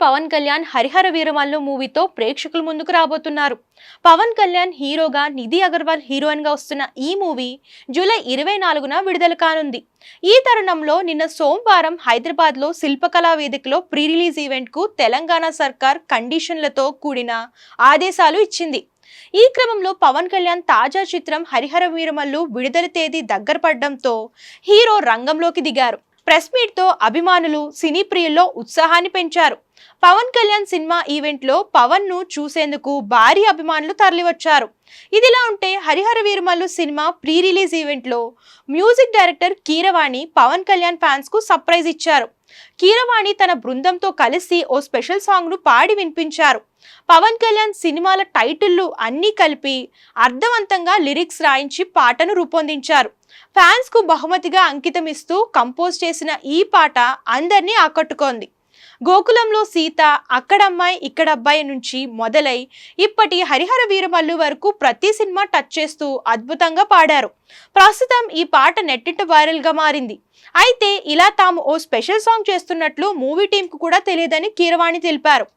పవన్ కళ్యాణ్ హరిహర వీరమల్లు మూవీతో ప్రేక్షకుల ముందుకు రాబోతున్నారు. పవన్ కళ్యాణ్ హీరోగా, నిధి అగర్వాల్ హీరోయిన్ గా వస్తున్న ఈ మూవీ జూలై 24న విడుదల కానుంది. ఈ తరుణంలో నిన్న సోమవారం హైదరాబాద్ లో శిల్పకళా వేదికలో ప్రీ రిలీజ్ ఈవెంట్ కు తెలంగాణ సర్కార్ కండిషన్లతో కూడిన ఆదేశాలు ఇచ్చింది. ఈ క్రమంలో పవన్ కళ్యాణ్ తాజా చిత్రం హరిహర వీరమల్లు విడుదల తేదీ దగ్గర పడడంతో హీరో రంగంలోకి దిగారు. ప్రెస్ మీట్ తో అభిమానులు, సినీ ప్రియుల్లో ఉత్సాహాన్ని పెంచారు. పవన్ కళ్యాణ్ సినిమా ఈవెంట్ లో పవన్ ను చూసేందుకు భారీ అభిమానులు తరలివచ్చారు. ఇదిలా ఉంటే Harihara Veeramallu cinema pre release event లో music director Keeravani Pawan Kalyan fans కు సర్ప్రైజ్ ఇచ్చారు. కీరవాణి తన బృందంతో కలిసి ఓ స్పెషల్ సాంగ్ ను పాడి వినిపించారు. పవన్ కళ్యాణ్ సినిమాల టైటిళ్లు అన్నీ కలిపి అర్థవంతంగా లిరిక్స్ రాయించి పాటను రూపొందించారు. ఫ్యాన్స్ కు బహుమతిగా అంకితం ఇస్తూ కంపోజ్ చేసిన ఈ పాట అందరినీ ఆకట్టుకుంది. గోకులంలో సీత, అక్కడమ్మాయి ఇక్కడబ్బాయి నుంచి మొదలై ఇప్పటి హరిహర వీరమల్లు వరకు ప్రతి సినిమా టచ్ చేస్తూ అద్భుతంగా పాడారు. ప్రస్తుతం ఈ పాట నెట్టింట వైరల్ గా మారింది. అయితే ఇలా తాము ఓ స్పెషల్ సాంగ్ చేస్తున్నట్లు మూవీ టీం కు కూడా తెలియదని కీరవాణి తెలిపారు.